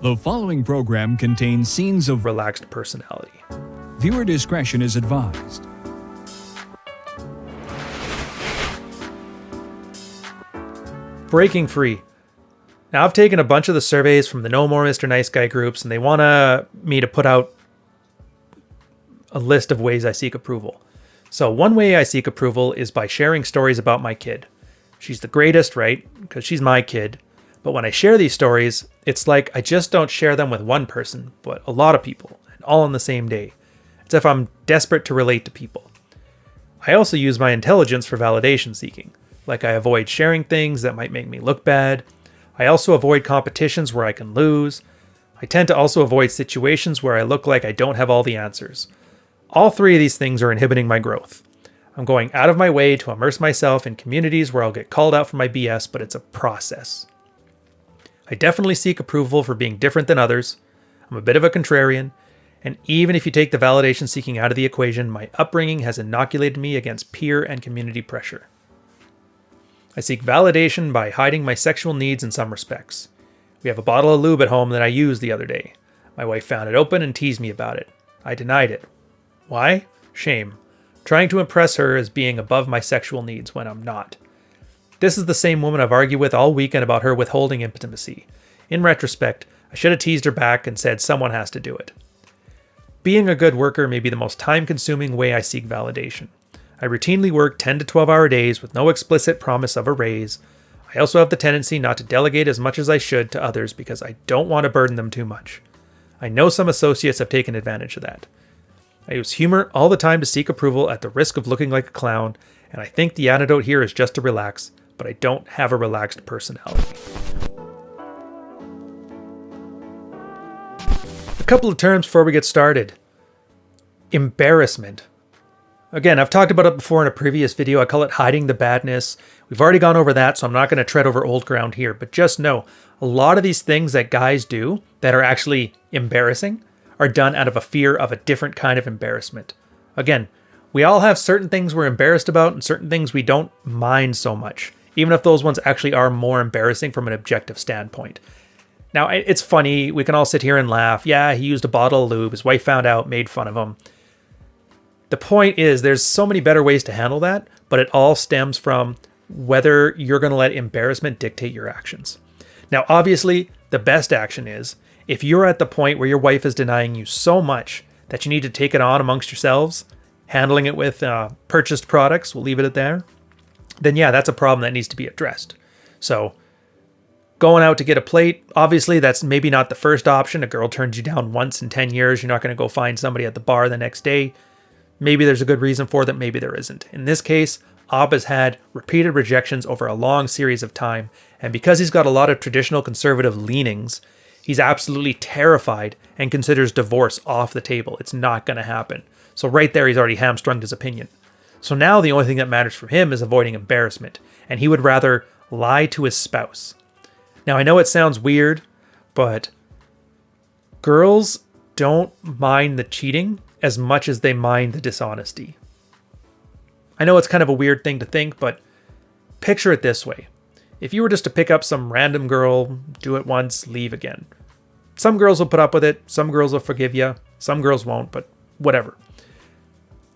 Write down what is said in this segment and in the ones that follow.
The following program contains scenes of relaxed personality. Viewer discretion is advised. Breaking free. Now, I've taken a bunch of the surveys from the No More Mr. Nice Guy groups, and they want me to put out a list of ways I seek approval. So one way I seek approval is by sharing stories about my kid. She's the greatest, right? Because she's my kid. But when I share these stories, it's like I just don't share them with one person, but a lot of people, and all on the same day. It's as if I'm desperate to relate to people. I also use my intelligence for validation seeking. Like I avoid sharing things that might make me look bad. I also avoid competitions where I can lose. I tend to also avoid situations where I look like I don't have all the answers. All three of these things are inhibiting my growth. I'm going out of my way to immerse myself in communities where I'll get called out for my BS, but it's a process. I definitely seek approval for being different than others. I'm a bit of a contrarian, and even if you take the validation seeking out of the equation, my upbringing has inoculated me against peer and community pressure. I seek validation by hiding my sexual needs in some respects. We have a bottle of lube at home that I used the other day. My wife found it open and teased me about it. I denied it. Why? Shame. Trying to impress her as being above my sexual needs when I'm not. This is the same woman I've argued with all weekend about her withholding intimacy. In retrospect, I should have teased her back and said someone has to do it. Being a good worker may be the most time-consuming way I seek validation. I routinely work 10 to 12-hour days with no explicit promise of a raise. I also have the tendency not to delegate as much as I should to others because I don't want to burden them too much. I know some associates have taken advantage of that. I use humor all the time to seek approval at the risk of looking like a clown, and I think the antidote here is just to relax, but I don't have a relaxed personality. A couple of terms before we get started. Embarrassment. Again, I've talked about it before in a previous video. I call it hiding the badness. We've already gone over that, so I'm not going to tread over old ground here. But just know, a lot of these things that guys do that are actually embarrassing are done out of a fear of a different kind of embarrassment. Again, we all have certain things we're embarrassed about and certain things we don't mind so much, even if those ones actually are more embarrassing from an objective standpoint. Now, it's funny. We can all sit here and laugh. Yeah, he used a bottle of lube. His wife found out, made fun of him. The point is, there's so many better ways to handle that, but it all stems from whether you're going to let embarrassment dictate your actions. Now, obviously, the best action is if you're at the point where your wife is denying you so much that you need to take it on amongst yourselves, handling it with purchased products, we'll leave it at there, then yeah, that's a problem that needs to be addressed. So going out to get a plate, obviously that's maybe not the first option. A girl turns you down once in 10 years. You're not going to go find somebody at the bar the next day. Maybe there's a good reason for that, maybe there isn't. In this case, Ab has had repeated rejections over a long series of time, and because he's got a lot of traditional conservative leanings, he's absolutely terrified and considers divorce off the table. It's not going to happen. So right there, he's already hamstrung his opinion. So now the only thing that matters for him is avoiding embarrassment, and he would rather lie to his spouse. Now, I know it sounds weird, but girls don't mind the cheating as much as they mind the dishonesty. I know it's kind of a weird thing to think, but picture it this way. If you were just to pick up some random girl, do it once, leave again. Some girls will put up with it, some girls will forgive you, some girls won't, but whatever.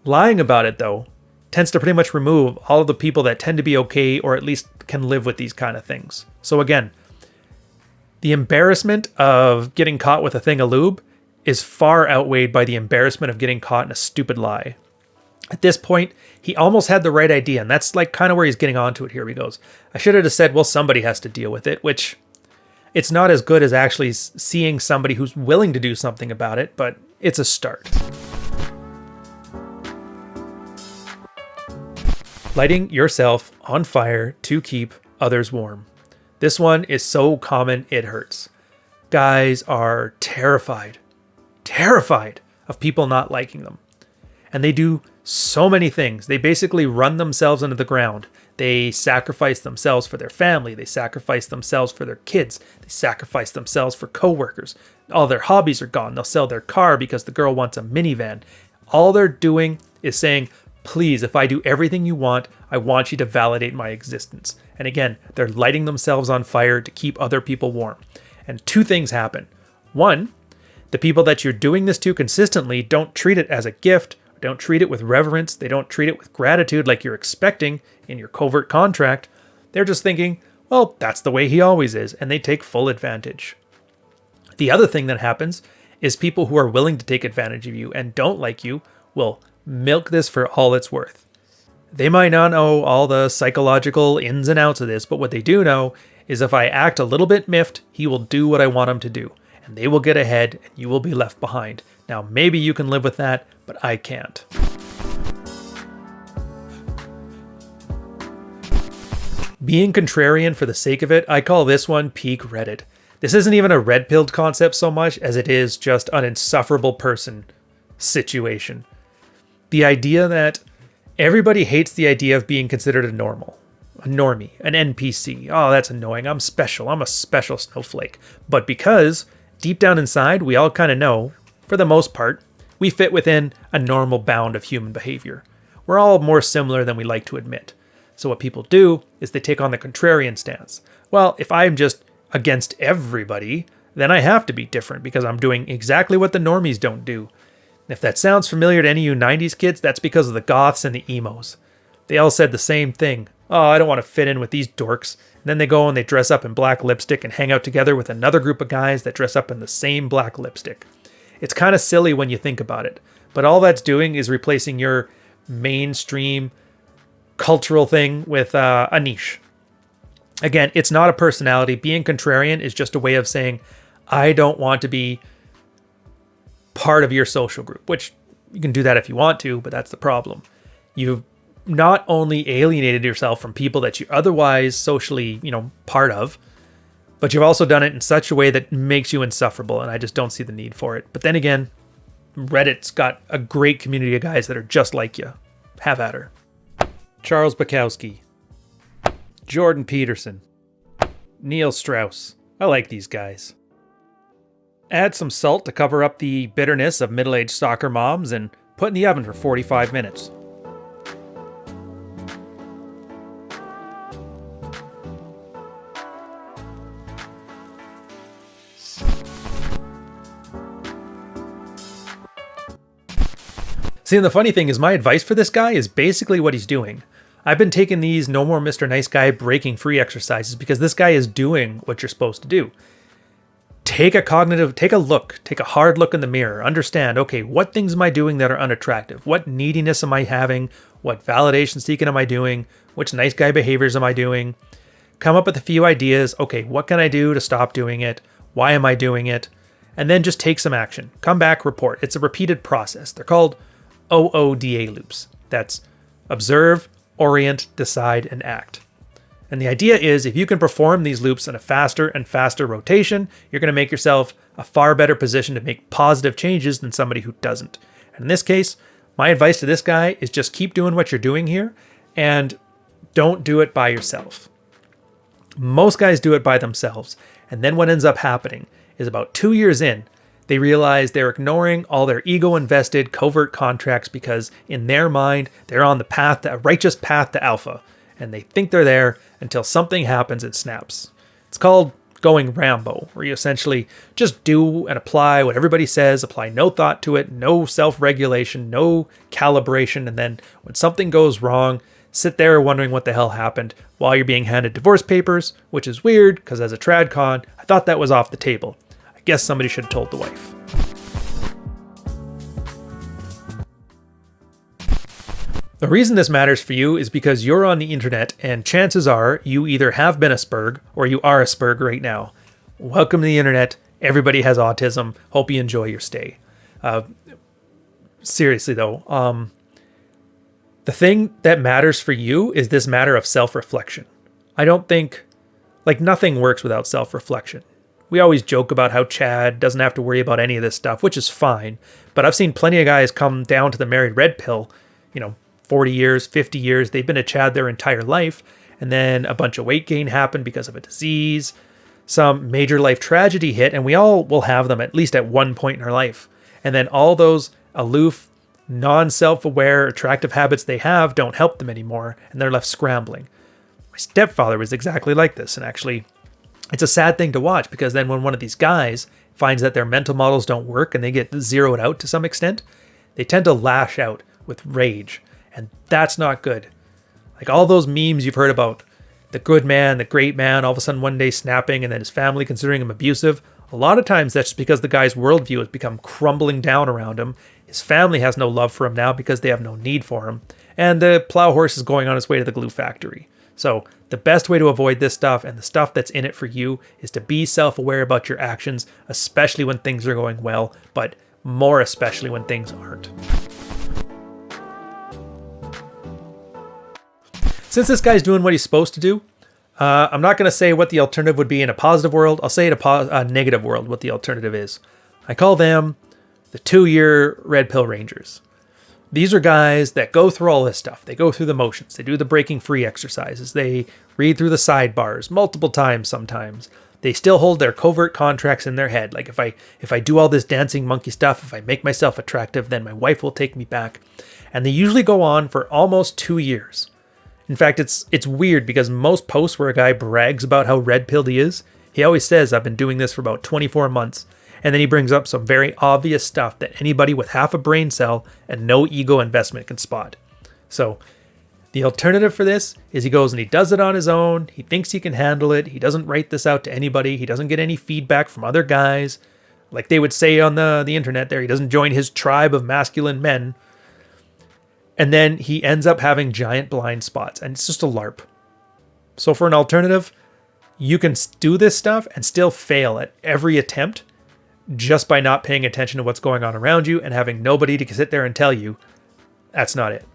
Lying about it, though, tends to pretty much remove all of the people that tend to be okay or at least can live with these kind of things. So again, the embarrassment of getting caught with a thing of lube is far outweighed by the embarrassment of getting caught in a stupid lie. At this point, he almost had the right idea, and that's like kind of where he's getting onto it. Here he goes. I should have just said, well, somebody has to deal with it, which it's not as good as actually seeing somebody who's willing to do something about it, but it's a start. Lighting yourself on fire to keep others warm. This one is so common, it hurts. Guys are terrified of people not liking them. And they do so many things. They basically run themselves into the ground. They sacrifice themselves for their family. They sacrifice themselves for their kids. They sacrifice themselves for coworkers. All their hobbies are gone. They'll sell their car because the girl wants a minivan. All they're doing is saying, please, if I do everything you want, I want you to validate my existence. And again, they're lighting themselves on fire to keep other people warm. And two things happen. One, the people that you're doing this to consistently don't treat it as a gift, don't treat it with reverence, they don't treat it with gratitude like you're expecting in your covert contract. They're just thinking, well, that's the way he always is, and they take full advantage. The other thing that happens is people who are willing to take advantage of you and don't like you will milk this for all it's worth. They might not know all the psychological ins and outs of this, but what they do know is if I act a little bit miffed, he will do what I want him to do, and they will get ahead and you will be left behind. Now, maybe you can live with that, but I can't. Being contrarian for the sake of it, I call this one peak Reddit. This isn't even a red-pilled concept so much as it is just an insufferable person situation. The idea that everybody hates the idea of being considered a normie, an NPC. Oh, that's annoying. I'm special. I'm a special snowflake. But because deep down inside, we all kind of know, for the most part, we fit within a normal bound of human behavior. We're all more similar than we like to admit. So what people do is they take on the contrarian stance. Well, if I'm just against everybody, then I have to be different because I'm doing exactly what the normies don't do. If that sounds familiar to any of you 90s kids, that's because of the goths and the emos. They all said the same thing. Oh, I don't want to fit in with these dorks. And then they go and they dress up in black lipstick and hang out together with another group of guys that dress up in the same black lipstick. It's kind of silly when you think about it, but all that's doing is replacing your mainstream cultural thing with a niche. Again, it's not a personality. Being contrarian is just a way of saying, I don't want to be part of your social group, which you can do that if you want to, but that's the problem. You've not only alienated yourself from people that you're otherwise socially, part of, but you've also done it in such a way that makes you insufferable, and I just don't see the need for it. But then again, Reddit's got a great community of guys that are just like you. Have at her. Charles Bukowski, Jordan Peterson, Neil Strauss. I like these guys. Add some salt to cover up the bitterness of middle-aged soccer moms and put in the oven for 45 minutes. See, and the funny thing is my advice for this guy is basically what he's doing. I've been taking these no more Mr. Nice Guy breaking free exercises because this guy is doing what you're supposed to do. Take a hard look in the mirror. Understand, okay, what things am I doing that are unattractive? What neediness am I having? What validation seeking am I doing? Which nice guy behaviors am I doing? Come up with a few ideas. Okay, what can I do to stop doing it? Why am I doing it? And then just take some action. Come back, report. It's a repeated process. They're called OODA loops. That's observe, orient, decide, and act. And the idea is if you can perform these loops in a faster and faster rotation, you're going to make yourself a far better position to make positive changes than somebody who doesn't. And in this case, my advice to this guy is just keep doing what you're doing here and don't do it by yourself. Most guys do it by themselves. And then what ends up happening is about 2 years in, they realize they're ignoring all their ego-invested covert contracts because in their mind, they're on the righteous path to alpha. And they think they're there until something happens and snaps. It's called going Rambo, where you essentially just do and apply what everybody says, apply no thought to it, no self-regulation, no calibration. And then when something goes wrong, sit there wondering what the hell happened while you're being handed divorce papers, which is weird because as a tradcon, I thought that was off the table. I guess somebody should have told the wife. The reason this matters for you is because you're on the internet and chances are you either have been a spurg or you are a spurg right now. Welcome to the internet. Everybody has autism. Hope you enjoy your stay. Seriously though, the thing that matters for you is this matter of self-reflection. I don't think, nothing works without self-reflection. We always joke about how Chad doesn't have to worry about any of this stuff, which is fine. But I've seen plenty of guys come down to the married red pill, 40 years, 50 years. They've been a Chad their entire life. And then a bunch of weight gain happened because of a disease. Some major life tragedy hit, and we all will have them at least at one point in our life. And then all those aloof, non-self-aware, attractive habits they have don't help them anymore, and they're left scrambling. My stepfather was exactly like this, and actually, it's a sad thing to watch because then when one of these guys finds that their mental models don't work and they get zeroed out to some extent, they tend to lash out with rage. And that's not good. Like all those memes you've heard about the good man, the great man, all of a sudden one day snapping and then his family considering him abusive. A lot of times that's just because the guy's worldview has become crumbling down around him. His family has no love for him now because they have no need for him. And the plow horse is going on its way to the glue factory. So the best way to avoid this stuff and the stuff that's in it for you is to be self-aware about your actions, especially when things are going well, but more especially when things aren't. Since this guy's doing what he's supposed to do, I'm not going to say what the alternative would be in a positive world. I'll say in a negative world what the alternative is. I call them the 2-year Red Pill Rangers. These are guys that go through all this stuff. They go through the motions. They do the breaking free exercises. They read through the sidebars multiple times sometimes. They still hold their covert contracts in their head. Like if I do all this dancing monkey stuff, if I make myself attractive, then my wife will take me back. And they usually go on for almost 2 years. In fact, it's weird because most posts where a guy brags about how red-pilled he is, he always says, I've been doing this for about 24 months. And then he brings up some very obvious stuff that anybody with half a brain cell and no ego investment can spot. So the alternative for this is he goes and he does it on his own. He thinks he can handle it. He doesn't write this out to anybody. He doesn't get any feedback from other guys. Like they would say on the internet there, he doesn't join his tribe of masculine men. And then he ends up having giant blind spots, and it's just a LARP. So for an alternative, you can do this stuff and still fail at every attempt just by not paying attention to what's going on around you and having nobody to sit there and tell you that's not it.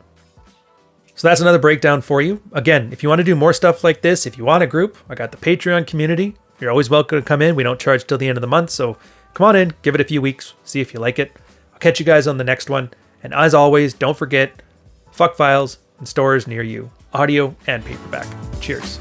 So that's another breakdown for you. Again, if you want to do more stuff like this, if you want a group, I got the Patreon community. You're always welcome to come in. We don't charge till the end of the month, so come on in, give it a few weeks, see if you like it. I'll catch you guys on the next one. And as always, don't forget, fuck files in stores near you, audio and paperback. Cheers.